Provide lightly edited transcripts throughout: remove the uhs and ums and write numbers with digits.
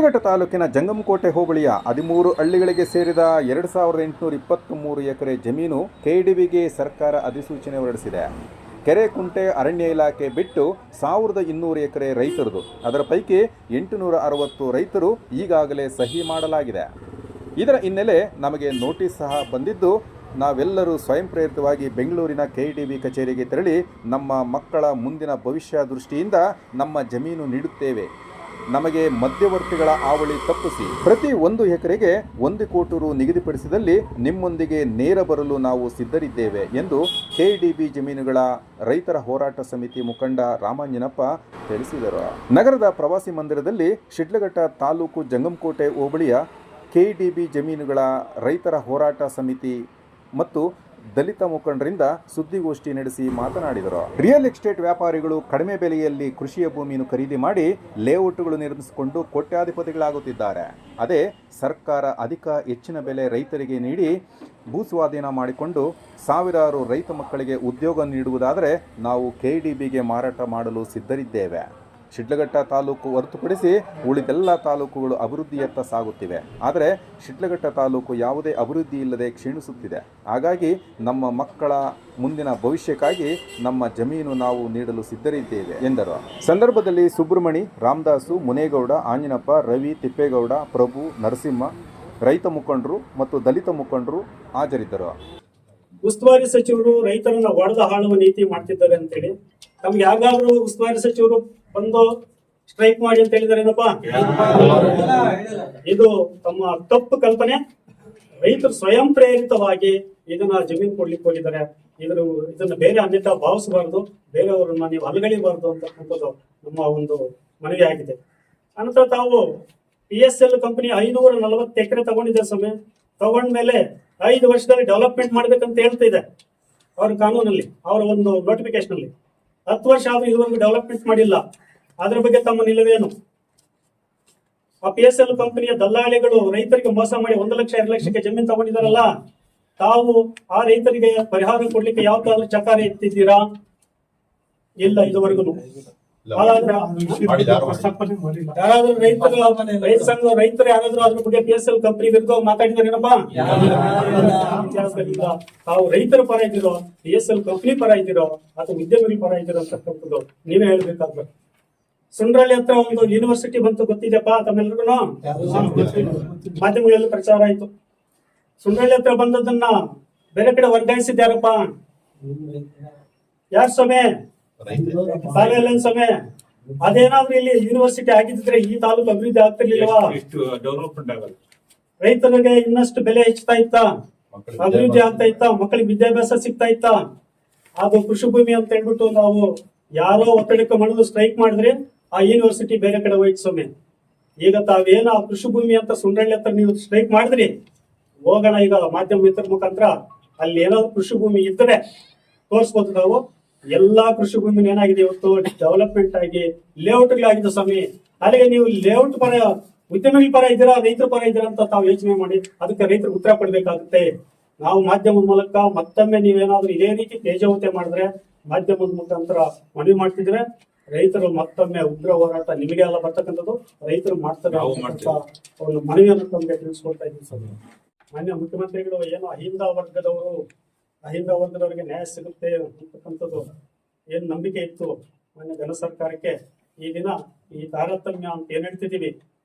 ಶಿಡ್ಲಘಟ್ಟ ತಾಲೂಕಿನ ಜಂಗಮಕೋಟೆ ಹೋಬಳಿಯ 13 ಹಳ್ಳಿಗಳಿಗೆ ಸೇರಿದ 2823 ಎಕರೆ ಜಮೀನು ಕೆಡಿಬಿಗೆ ಸರ್ಕಾರ ಅಧಿಸೂಚನೆ ಹೊರಡಿಸಿದೆ. ಕೆರೆ ಕುಂಟೆ ಅರಣ್ಯ ಇಲಾಖೆ ಬಿಟ್ಟು 1200 ಎಕರೆ ರೈತರದು. ಅದರ ಪೈಕಿ 860 ರೈತರು ಈಗಾಗಲೇ ಸಹಿ ಮಾಡಲಾಗಿದೆ. ಇದರ ಹಿನ್ನೆಲೆ ನಮಗೆ ನೋಟಿಸ್ ಸಹ ಬಂದಿದ್ದು, ನಾವೆಲ್ಲರೂ ಸ್ವಯಂ ಪ್ರೇರಿತವಾಗಿ ಬೆಂಗಳೂರಿನ ಕೆಡಿಬಿ ಕಚೇರಿಗೆ ತೆರಳಿ ನಮ್ಮ ಮಕ್ಕಳ ಮುಂದಿನ ಭವಿಷ್ಯ ದೃಷ್ಟಿಯಿಂದ ನಮ್ಮ ಜಮೀನು ನೀಡುತ್ತೇವೆ. ನಮಗೆ ಮಧ್ಯವರ್ತಿಗಳ ಹಾವಳಿ ತಪ್ಪಿಸಿ ಪ್ರತಿ 1 ಎಕರೆಗೆ 1 ಕೋಟಿ ರು ನಿಗದಿಪಡಿಸಿದಲ್ಲಿ ನಿಮ್ಮೊಂದಿಗೆ ನೇರ ಬರಲು ನಾವು ಸಿದ್ಧರಿದ್ದೇವೆ ಎಂದು ಕೆಡಿಬಿ ಜಮೀನುಗಳ ರೈತರ ಹೋರಾಟ ಸಮಿತಿ ಮುಖಂಡ ರಾಮಾಂಜನಪ್ಪ ತಿಳಿಸಿದರು. ನಗರದ ಪ್ರವಾಸಿ ಮಂದಿರದಲ್ಲಿ ಶಿಡ್ಲಘಟ್ಟ ತಾಲೂಕು ಜಂಗಮಕೋಟೆ ಹೋಬಳಿಯ ಕೆಡಿಬಿ ಜಮೀನುಗಳ ರೈತರ ಹೋರಾಟ ಸಮಿತಿ ಮತ್ತು ದಲಿತ ಮುಖಂಡರಿಂದ ಸುದ್ದಿಗೋಷ್ಠಿ ನಡೆಸಿ ಮಾತನಾಡಿದರು. ರಿಯಲ್ ಎಸ್ಟೇಟ್ ವ್ಯಾಪಾರಿಗಳು ಕಡಿಮೆ ಬೆಲೆಯಲ್ಲಿ ಕೃಷಿಯ ಭೂಮಿಯನ್ನು ಖರೀದಿ ಮಾಡಿ ಲೇಔಟ್ಗಳು ನಿರ್ಮಿಸಿಕೊಂಡು ಕೋಟ್ಯಾಧಿಪತಿಗಳಾಗುತ್ತಿದ್ದಾರೆ. ಅದೇ ಸರ್ಕಾರ ಹೆಚ್ಚಿನ ಬೆಲೆ ರೈತರಿಗೆ ನೀಡಿ ಭೂಸ್ವಾಧೀನ ಮಾಡಿಕೊಂಡು ಸಾವಿರಾರು ರೈತ ಮಕ್ಕಳಿಗೆ ಉದ್ಯೋಗ ನೀಡುವುದಾದರೆ ನಾವು ಕೆಡಿಬಿಗೆ ಮಾರಾಟ ಮಾಡಲು ಸಿದ್ಧರಿದ್ದೇವೆ. ಶಿಡ್ಲಘಟ್ಟ ತಾಲೂಕು ಹೊರತುಪಡಿಸಿ ಉಳಿದೆಲ್ಲ ತಾಲೂಕುಗಳು ಅಭಿವೃದ್ಧಿಯತ್ತ ಸಾಗುತ್ತಿವೆ. ಆದರೆ ಶಿಡ್ಲಘಟ್ಟ ತಾಲೂಕು ಯಾವುದೇ ಅಭಿವೃದ್ಧಿ ಇಲ್ಲದೆ ಕ್ಷೀಣಿಸುತ್ತಿದೆ. ಹಾಗಾಗಿ ನಮ್ಮ ಮಕ್ಕಳ ಮುಂದಿನ ಭವಿಷ್ಯಕ್ಕಾಗಿ ನಮ್ಮ ಜಮೀನು ನಾವು ನೀಡಲು ಸಿದ್ಧರಿದ್ದೇವೆ ಎಂದರು. ಸಂದರ್ಭದಲ್ಲಿ ಸುಬ್ರಹ್ಮಣಿ, ರಾಮದಾಸು, ಮುನೇಗೌಡ, ಆಂಜನಪ್ಪ, ರವಿ, ತಿಪ್ಪೇಗೌಡ, ಪ್ರಭು, ನರಸಿಂಹ, ರೈತ ಮುಖಂಡರು ಮತ್ತು ದಲಿತ ಮುಖಂಡರು ಹಾಜರಿದ್ದರು. ಉಸ್ತುವಾರಿ ಸಚಿವರು ರೈತರನ್ನ ಒಡೆದ ಹಾಳುವ ನೀತಿ ಮಾಡ್ತಿದ್ದಾರೆ ಅಂತೇಳಿ ತಮ್ಗೆ ಯಾವ್ದಾದ್ರು ಉಸ್ತುವಾರಿ ಸಚಿವರು ಬಂದು ಸ್ಟ್ರೈಕ್ ಮಾಡಿ ಅಂತ ಹೇಳಿದಾರೇನಪ್ಪ? ಇದು ತಮ್ಮ ತಪ್ಪು ಕಲ್ಪನೆ. ರೈತರು ಸ್ವಯಂ ಪ್ರೇರಿತವಾಗಿ ಇದನ್ನ ಜಮೀನು ಕೊಡ್ಲಿಕ್ಕೆ ಹೋಗಿದ್ದಾರೆ. ಇದನ್ನ ಬೇರೆ ಅನ್ಯತಾ ಭಾವಿಸಬಾರ್ದು, ಬೇರೆಯವರನ್ನ ನೀವು ಅಲಗಡಿಬಾರ್ದು ಅಂತಕ್ಕಂಥದ್ದು ನಮ್ಮ ಒಂದು ಮನವಿ ಆಗಿದೆ. ಅನಂತರ ತಾವು PSL ಕಂಪನಿ 540 ಎಕರೆ ತಗೊಂಡಿದೆ. ಸಮಯ ತಗೊಂಡ್ಮೇಲೆ 5 ವರ್ಷದಲ್ಲಿ ಡೆವಲಪ್ಮೆಂಟ್ ಮಾಡ್ಬೇಕಂತ ಹೇಳ್ತಾ ಇದೆ ಅವ್ರ ಕಾನೂನಲ್ಲಿ, ಅವರ ಒಂದು ನೋಟಿಫಿಕೇಶನ್ ಅಲ್ಲಿ. 10 ವರ್ಷ ಆದ್ರೂ ಇದುವರೆಗೂ ಡೆವಲಪ್ಮೆಂಟ್ ಮಾಡಿಲ್ಲ. ಅದ್ರ ಬಗ್ಗೆ ತಮ್ಮ ನಿಲುವೇನು? ಆ PSL ಕಂಪನಿಯ ದಲ್ಲಾಳಿಗಳು ರೈತರಿಗೆ ಮೋಸ ಮಾಡಿ 1 ಲಕ್ಷ 2 ಲಕ್ಷಕ್ಕೆ ಜಮೀನು ತಗೊಂಡಿದಾರಲ್ಲ, ತಾವು ಆ ರೈತರಿಗೆ ಪರಿಹಾರ ಕೊಡ್ಲಿಕ್ಕೆ ಯಾವ್ದಾದ್ರು ಚಕಾರ ಎತ್ತಿದ್ದೀರಾ? ಇಲ್ಲ ಇದುವರೆಗೂ. ಯಾರಾದ್ರೂ ರೈತರು ಯಾರಾದ್ರೂ ಅದ್ರ ಬಗ್ಗೆ PSL ಕಂಪನಿ ವಿರುದ್ಧ ಮಾತಾಡಿದಾರೇನಪ್ಪ? ತಾವು ರೈತರ ಪರ ಇದ್ದೀರೋ, PSL ಕಂಪನಿ ಪರ ಇದ್ದೀರೋ ಅಥವಾ ಉದ್ಯಮಿಗಳ ಪರ ಇದ್ದೀರೋ ಅಂತಕ್ಕಂಥದ್ದು ನೀವೇ ಹೇಳ್ಬೇಕಾಗ್ತದೆ. ಸುಂಡ್ರಳ್ಳಿ ಹತ್ರ ಒಂದು ಯೂನಿವರ್ಸಿಟಿ ಬಂತು, ಗೊತ್ತಿದೆಯಪ್ಪ ತಮ್ಮೆಲ್ರಿಗೂ? ಮಾಧ್ಯಮಗಳಲ್ಲಿ ಪ್ರಚಾರ ಆಯ್ತು. ಸುಂಡ್ರಳ್ಳಿ ಹತ್ರ ಬಂದದನ್ನ ಬೇರೆ ಕಡೆ ವರ್ಗಾಯಿಸಿದ್ಯಾರಪ್ಪ? ಯಾರ ಸಮಯ? ಸಮಯ. ಅದೇನಾದ್ರೂ ಇಲ್ಲಿ ಯೂನಿವರ್ಸಿಟಿ ಆಗಿದ್ರೆ ಈ ತಾಲೂಕು ಅಭಿವೃದ್ಧಿ ಆಗ್ತಿರ್ಲಿಲ್ವಾ? ರೈತರಿಗೆ ಇನ್ನಷ್ಟು ಬೆಲೆ ಹೆಚ್ಚುತ್ತಾ ಇತ್ತಾ? ಅಭಿವೃದ್ಧಿ ಆಗ್ತಾ ಇತ್ತಾ? ಮಕ್ಕಳಿಗೆ ವಿದ್ಯಾಭ್ಯಾಸ ಸಿಗ್ತಾ ಇತ್ತಾ? ಅದು ಕೃಷಿ ಭೂಮಿ ಅಂತ ಹೇಳ್ಬಿಟ್ಟು ನಾವು ಯಾರೋ ಒತ್ತಡಕ್ಕೆ ಮಾಡಲು ಸ್ಟ್ರೈಕ್ ಮಾಡಿದ್ರೆ ಆ ಯೂನಿವರ್ಸಿಟಿ ಬೇರೆ ಕಡೆ ಹೋಯ್ತು ಸಮಯ. ಈಗ ತಾವೇನ ಕೃಷಿ ಭೂಮಿ ಅಂತ ಸುಂಡ್ರಳ್ಳಿ ಹತ್ರ ನೀವು ಸ್ಟ್ರೈಕ್ ಮಾಡಿದ್ರಿ, ಹೋಗೋಣ ಈಗ ಮಾಧ್ಯಮ ಮಿತ್ರ ಮುಖಾಂತರ ಅಲ್ಲಿ ಏನಾದ್ರು ಕೃಷಿ ಭೂಮಿ ಇದ್ರೆ ತೋರಿಸ್ಬೋದು. ನಾವು ಎಲ್ಲಾ ಕೃಷಿ ಭೂಮಿ ಏನಾಗಿದೆ ಇವತ್ತು ಡೆವಲಪ್ಮೆಂಟ್ ಆಗಿ ಲೇಔಟ್ಗಳಾಗಿದೆ ಸ್ವಾಮಿ. ಅಲ್ಲಿಗೆ ನೀವು ಲೇಔಟ್ ಪರ, ಉದ್ಯಮಿಗಳ ಪರ ಇದ್ದೀರಾ, ರೈತರ ಪರ ಇದ್ದೀರಾ ಅಂತ ತಾವು ಯೋಚನೆ ಮಾಡಿ ಅದಕ್ಕೆ ರೈತರು ಉತ್ತರ ಕೊಡ್ಬೇಕಾಗುತ್ತೆ. ನಾವು ಮಾಧ್ಯಮದ ಮೂಲಕ ಮತ್ತೊಮ್ಮೆ ನೀವೇನಾದ್ರೂ ಇದೇ ರೀತಿ ತೇಜೋವತೆ ಮಾಡಿದ್ರೆ ಮಾಧ್ಯಮದ ಮುಖಾಂತರ ಮನವಿ ಮಾಡ್ತಿದ್ರೆ ರೈತರು ಮತ್ತೊಮ್ಮೆ ಉಗ್ರ ಹೋರಾಟ ನಿಮಗೆ ಎಲ್ಲ ಬರ್ತಕ್ಕಂಥದ್ದು ರೈತರು ಮಾಡ್ತಾರೆ ಒಂದು ಮನವಿಯನ್ನು ತಮಗೆ ತಿಳಿಸ್ಕೊಡ್ತಾ ಇದ್ದೀನಿ ಸರ್. ಮಾನ್ಯ ಮುಖ್ಯಮಂತ್ರಿಗಳು ಏನು ಅಹಿಂದ ವರ್ಗದವರಿಗೆ ನ್ಯಾಯ ಸಿಗುತ್ತೆ ಅಂತಕ್ಕಂಥದ್ದು ಏನ್ ನಂಬಿಕೆ ಇತ್ತು ಮಾನ್ಯ ಜನ ಸರ್ಕಾರಕ್ಕೆ, ಈ ದಿನ ಈ ತಾರತಮ್ಯ ಅಂತ ಏನ್ ಹೇಳ್ತಿದೀವಿ,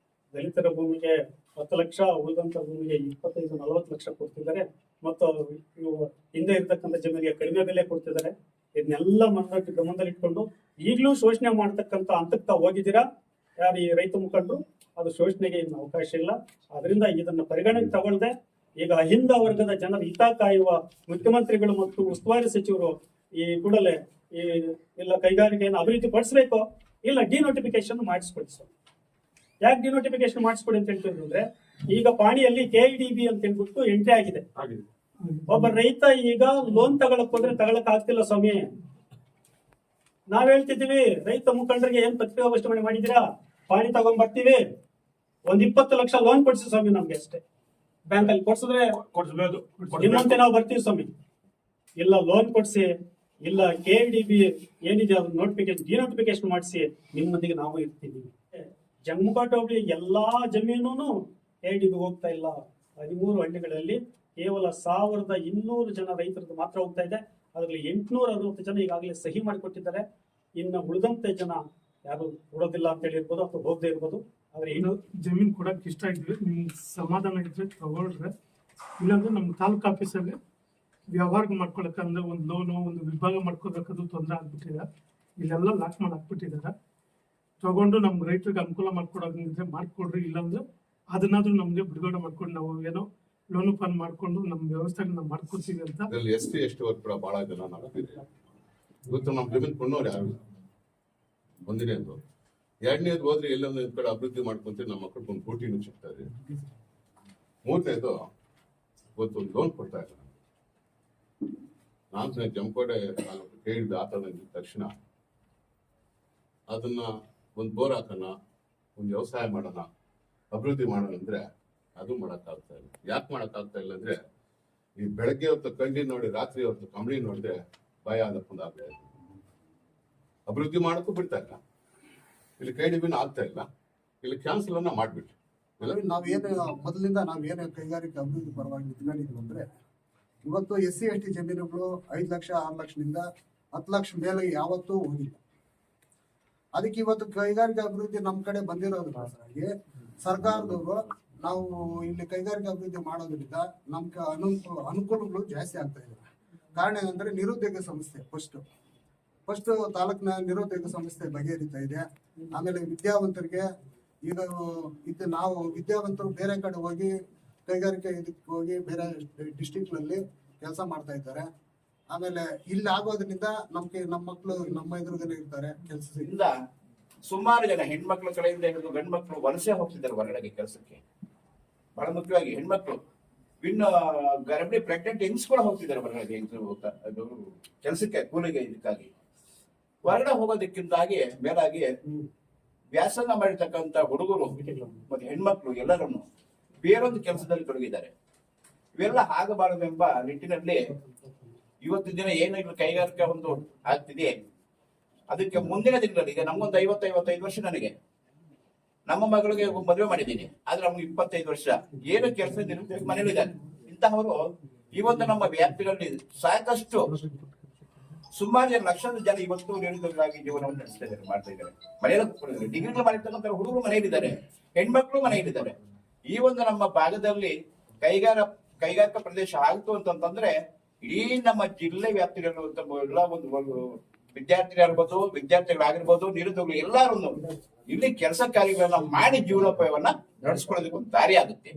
ದಲಿತರ ಭೂಮಿಗೆ 10 ಲಕ್ಷ, ಉಳಿದಂತ ಭೂಮಿಗೆ 25-40 ಲಕ್ಷ ಕೊಡ್ತಿದ್ದಾರೆ ಮತ್ತು ಇವು ಹಿಂದೆ ಇರ್ತಕ್ಕಂಥ ಜಮೀನಿಗೆ ಕಡಿಮೆ ಬೆಲೆ ಕೊಡ್ತಿದ್ದಾರೆ. ಇದನ್ನೆಲ್ಲ ಗಮನದಲ್ಲಿ ಇಟ್ಕೊಂಡು ಈಗಲೂ ಶೋಷಣೆ ಮಾಡ್ತಕ್ಕಂಥ ಹಂತಕ್ಕೆ ಹೋಗಿದ್ದೀರಾ ಯಾರು ಈ ರೈತ ಮುಖಂಡರು. ಅದು ಶೋಷಣೆಗೆ ಇನ್ನು ಅವಕಾಶ ಇಲ್ಲ. ಅದರಿಂದ ಇದನ್ನ ಪರಿಗಣನೆ ತಗೊಳ್ಳದೆ ಈಗ ಅಹಿಂದ ವರ್ಗದ ಜನರ ಹಿತ ಕಾಯುವ ಮುಖ್ಯಮಂತ್ರಿಗಳು ಮತ್ತು ಉಸ್ತುವಾರಿ ಸಚಿವರು ಈ ಕೂಡಲೇ ಇಲ್ಲ ಕೈಗಾರಿಕೆಯನ್ನು ಅಭಿವೃದ್ಧಿ ಪಡಿಸಬೇಕು, ಇಲ್ಲ ಡಿನೋಟಿಫಿಕೇಶನ್ ಮಾಡಿಸ್ಕೊಡಿ ಸರ್. ಯಾಕೆ ಡಿನೋಟಿಫಿಕೇಶನ್ ಮಾಡಿಸ್ಕೊಡಿ ಅಂತ ಹೇಳ್ತಿದ್ರು ಅಂದ್ರೆ, ಈಗ ಪಾಣಿಯಲ್ಲಿ ಕೆಡಿಬಿ ಅಂತ ಹೇಳ್ಬಿಟ್ಟು ಎಂಟ್ರಿ ಆಗಿದೆ. ಒಬ್ಬ ರೈತ ಈಗ ಲೋನ್ ತಗೊಳಕ್ ಹೋದ್ರೆ ತಗೊಳಕ್ ಆಗ್ತಿಲ್ಲ ಸ್ವಾಮಿ. ನಾವ್ ಹೇಳ್ತಿದೀವಿ ರೈತ ಮುಖಂಡರಿಗೆ ಏನ್ ಪತ್ರಿಕಾಗೋಷ್ಠಿ ಮಾಡಿದೀರಾ, ಪಾಣಿ ತಗೊಂಡ್ ಬರ್ತೀವಿ, 20 ಲಕ್ಷ ಲೋನ್ ಕೊಡ್ಸಿ ಸ್ವಾಮಿ ನಮ್ಗೆ ಅಷ್ಟೇ. ಬ್ಯಾಂಕ್ ಅಲ್ಲಿ ಕೊಡ್ಸಿದ್ರೆ ನಿಮ್ಮಂತೆ ನಾವು ಬರ್ತೀವಿ ಸ್ವಾಮಿ. ಇಲ್ಲ ಲೋನ್ ಕೊಡ್ಸಿ, ಇಲ್ಲ ಕೆಡಿಬಿ ಏನಿದೆ ಅದು ಡಿನೋಟಿಫಿಕೇಶನ್ ಮಾಡಿಸಿ ನಿಮ್ಮೊಂದಿಗೆ ನಾವು ಇರ್ತೀವಿ. ಜಂಗಮಘಟ್ಟ ಹೋಬಳಿ ಎಲ್ಲಾ ಜಮೀನು KDB ಹೋಗ್ತಾ ಇಲ್ಲ. 13 ಹಳ್ಳಿಗಳಲ್ಲಿ ಕೇವಲ 1200 ಜನ ರೈತರದ್ದು ಮಾತ್ರ ಹೋಗ್ತಾ ಇದೆ. ಅದರಲ್ಲಿ 860 ಜನ ಈಗಾಗಲೇ ಸಹಿ ಮಾಡಿಕೊಟ್ಟಿದ್ದಾರೆ. ಇನ್ನು ಉಳಿದಂತೆ ಜನ ಯಾರು ಕೊಡೋದಿಲ್ಲ ಅಂತ ಹೇಳಿರ್ಬೋದು ಅಥವಾ ಹೋಗದೆ ಇರ್ಬೋದು. ಆದ್ರೆ ಏನು ಜಮೀನ್ ಕೊಡಕ್ಕೆ ಇಷ್ಟ ಇದ್ವಿ, ನಿಮ್ಗೆ ಸಮಾಧಾನ ಇದ್ರೆ ತಗೊಳ್ರೆ, ಇಲ್ಲಾಂದ್ರೆ ನಮ್ಮ ತಾಲೂಕು ಆಫೀಸಲ್ಲಿ ವ್ಯವಹಾರ ಮಾಡ್ಕೊಳಕಂದ್ರೆ ಒಂದು ಲೋನು ಒಂದು ವಿಭಾಗ ಮಾಡ್ಕೋಬೇಕದು ತೊಂದರೆ ಆಗ್ಬಿಟ್ಟಿದೆ. ಇಲ್ಲೆಲ್ಲ ಲಾಕ್ ಮಾಡಿ ಹಾಕ್ಬಿಟ್ಟಿದ್ದಾರೆ. ತಗೊಂಡು ನಮ್ಮ ರೈತರಿಗೆ ಅನುಕೂಲ ಮಾಡ್ಕೊಡೋದಿದ್ರೆ ಮಾಡ್ಕೊಡ್ರಿ, ಇಲ್ಲಾಂದ್ರೆ ಅದನ್ನಾದ್ರೂ ನಮ್ಗೆ ಬಿಡುಗಡೆ ಮಾಡ್ಕೊಂಡು ನಾವು ಏನೋ ಲೋನು ಫಂಡ್ ಮಾಡ್ಕೊಂಡು ನಮ್ಮ ವ್ಯವಸ್ಥೆಗೆ ನಾವು ಮಾಡ್ಕೊತೀವಿ ಅಂತ. SC ST ವರ್ಗ ಕೂಡ ಬಹಳ ಜನ ನಾವಿದ್ದೀವಿ. ಇವತ್ತು ನಮ್ಮ ಜಮೀನು ಕೊಂಡವ್ರು ಯಾರು ಒಂದನೇದು. ಎರಡನೇದು ಹೋದ್ರೆ ಎಲ್ಲೊಂದು ಕಡೆ ಅಭಿವೃದ್ಧಿ ಮಾಡ್ಕೊಂತೀವಿ, ನಮ್ಮ ಮಕ್ಕಳು ಒಂದು ಕೋಟಿನೂ ಸಿಗ್ತಾ ಇದೆ. ಮೂರನೇದು ಇವತ್ತು ಒಂದು ಲೋನ್ ಕೊಡ್ತಾ ಇದ್ದಾರೆ. ನಾನು ಜಮಕೋಟೆ ತಾಲೂಕು ಕೇಳಿದ ಆತ ಬಂದಿದ ತಕ್ಷಣ ಅದನ್ನ ಒಂದು ಬೋರ್ ಹಾಕೋಣ, ಒಂದು ವ್ಯವಸಾಯ ಮಾಡೋಣ, ಅಭಿವೃದ್ಧಿ ಮಾಡೋಣ ಅಂದ್ರೆ ಅದು ಮಾಡೋಕ್ಕಾಗ್ತಾ ಇಲ್ಲ. ಯಾಕೆ ಮಾಡೋಕ್ಕಾಗ್ತಾ ಇಲ್ಲ ಅಂದ್ರೆ ಈ ಬೆಳಗ್ಗೆ ಹೊತ್ತು ಕಣ್ಣಿ ನೋಡಿ ರಾತ್ರಿ ಹೊತ್ತು ಕಂಬಳಿ ನೋಡಿದ್ರೆ ಭಯ ಆಗುತ್ತೆ. ಅಭಿವೃದ್ಧಿ ಮಾಡೋಕ್ಕೂ ಬಿಡ್ತಾ ಇಲ್ಲ. ಇಲ್ಲಿ KDBನೂ ಆಗ್ತಾ ಇಲ್ಲ. ಇಲ್ಲಿ ಕ್ಯಾನ್ಸಲ್ ಅನ್ನ ಮಾಡ್ಬಿಟ್ಟು ನಾವೇನು ಮೊದಲಿಂದ ನಾವೇನು ಕೈಗಾರಿಕೆ ಅಭಿವೃದ್ಧಿ ಪರವಾಗಿ ನಿಂತ್ಕೊಂಡಿದ್ವಿ ಅಂದ್ರೆ, ಇವತ್ತು SC ST ಜಮೀನುಗಳು 5 ಲಕ್ಷ 6 ಲಕ್ಷದಿಂದ 10 ಲಕ್ಷ ಮೇಲೆ ಯಾವತ್ತೂ ಹೋಗಿಲ್ಲ. ಅದಕ್ಕೆ ಇವತ್ತು ಕೈಗಾರಿಕಾ ಅಭಿವೃದ್ಧಿ ನಮ್ಮ ಕಡೆ ಬಂದಿರೋದ್ರಿಂದಾಗಿ ಸರ್ಕಾರದವರು ನಾವು ಇಲ್ಲಿ ಕೈಗಾರಿಕಾ ಅಭಿವೃದ್ಧಿ ಮಾಡೋದ್ರಿಂದ ನಮ್ಗೆ ಅನುಕೂಲಗಳು ಜಾಸ್ತಿ ಆಗ್ತಾ ಇದೆ. ಕಾರಣ ಏನಂದ್ರೆ ನಿರುದ್ಯೋಗ ಸಮಸ್ಯೆ ಫಸ್ಟ್ ತಾಲೂಕಿನ ನಿರುದ್ಯೋಗ ಸಮಸ್ಯೆ ಬಗೆಹರಿತಾ ಇದೆ. ಆಮೇಲೆ ವಿದ್ಯಾವಂತರಿಗೆ ಈಗ ನಾವು ವಿದ್ಯಾವಂತರು ಬೇರೆ ಕಡೆ ಹೋಗಿ ಕೈಗಾರಿಕೆ ಇದಕ್ಕೆ ಹೋಗಿ ಬೇರೆ ಡಿಸ್ಟ್ರಿಕ್ಟ್ನಲ್ಲಿ ಕೆಲಸ ಮಾಡ್ತಾ ಇದ್ದಾರೆ. ಆಮೇಲೆ ಇಲ್ಲಿ ಆಗೋದ್ರಿಂದ ನಮ್ಮ ಮಕ್ಕಳು ನಮ್ಮ ಎದುರುಗಡೆ ಇರ್ತಾರೆ ಕೆಲಸದಿಂದ. ಸುಮಾರು ಜನ ಹೆಣ್ಮಕ್ಳ ಕಡೆಯಿಂದ ಹಿಡಿದು ಗಂಡು ಮಕ್ಕಳು ವಲಸೆ ಹೋಗ್ತಿದ್ದಾರೆ ಹೊರಗಡೆಗೆ ಕೆಲಸಕ್ಕೆ. ಬಹಳ ಮುಖ್ಯವಾಗಿ ಹೆಣ್ಮಕ್ಳು ಇನ್ನು ಗರ್ಭಿಣಿ ಪ್ರೆಗ್ನೆಂಟ್ ಹೆಂಗ್ಸ್ ಕೂಡ ಹೋಗ್ತಿದ್ದಾರೆ ಹೊರಗಡೆ ಕೆಲಸಕ್ಕೆ, ಕೂಲಿಗೆ. ಇದಕ್ಕಾಗಿ ಹೊರಗಡೆ ಹೋಗೋದಕ್ಕಿಂತಾಗಿ ಮೇಲಾಗಿ ವ್ಯಾಸಂಗ ಮಾಡಿರ್ತಕ್ಕಂಥ ಹುಡುಗರು ಮತ್ತೆ ಹೆಣ್ಮಕ್ಳು ಎಲ್ಲರನ್ನು ಬೇರೊಂದು ಕೆಲಸದಲ್ಲಿ ತೊಡಗಿದ್ದಾರೆ. ಇವೆಲ್ಲ ಆಗಬಾರದೆಂಬ ನಿಟ್ಟಿನಲ್ಲಿ ಇವತ್ತಿನ ದಿನ ಏನು ಕೈಗಾರಿಕೆ ಒಂದು ಆಗ್ತಿದೆ, ಅದಕ್ಕೆ ಮುಂದಿನ ದಿನಗಳಲ್ಲಿ ಈಗ ನಮ್ಗೊಂದು 50-55 ವರ್ಷ. ನನಗೆ ನಮ್ಮ ಮಗಳಿಗೆ ಮದುವೆ ಮಾಡಿದ್ದೀನಿ, ಆದ್ರೆ ಅವ್ನಿಗೆ 25 ವರ್ಷ. ಏನು ಕೆಲಸ ನಿರುದ್ಯೋಗ ಮನೇಲಿದ್ದಾನೆ. ಇಂತಹವರು ಇವತ್ತು ನಮ್ಮ ವ್ಯಾಪ್ತಿಗಳಲ್ಲಿ ಸಾಕಷ್ಟು ಸುಮಾರು ಜನ ಲಕ್ಷಾಂತರ ಜನ ಇವತ್ತು ನಿರುದ್ಯೋಗರಾಗಿ ಜೀವನವನ್ನು ನಡೆಸ್ತಾ ಇದ್ದಾರೆ, ಮಾಡ್ತಾ ಇದ್ದಾರೆ. ಮನೆಯಲ್ಲಿ ಕೂತ್ಕೊಂಡಿದ್ದಾರೆ. ಡಿಗ್ರಿಗಳು ಮಾಡಿರ್ತಕ್ಕಂಥ ಹುಡುಗರು ಮನೆಯಲ್ಲಿದ್ದಾರೆ, ಹೆಣ್ಮಕ್ಳು ಮನೆಯಲ್ಲಿದ್ದಾರೆ. ಈ ಒಂದು ನಮ್ಮ ಭಾಗದಲ್ಲಿ ಕೈಗಾರಿಕಾ ಪ್ರದೇಶ ಆಯಿತು ಅಂತಂದ್ರೆ ಇಡೀ ನಮ್ಮ ಜಿಲ್ಲೆ ವ್ಯಾಪ್ತಿಯಲ್ಲಿರುವಂತ ಎಲ್ಲ ಒಂದು ವಿದ್ಯಾರ್ಥಿಗಳಾಗಿರ್ಬೋದು, ನಿರುದ್ಯೋಗಿಗಳು ಎಲ್ಲರೂ ಇಲ್ಲಿ ಕೆಲಸ ಕಾರ್ಯಗಳನ್ನ ಮಾಡಿ ಜೀವನೋಪಾಯವನ್ನ ನಡೆಸ್ಕೊಳ್ಳೋದಕ್ಕೆ ಒಂದು ದಾರಿ ಆಗುತ್ತೆ.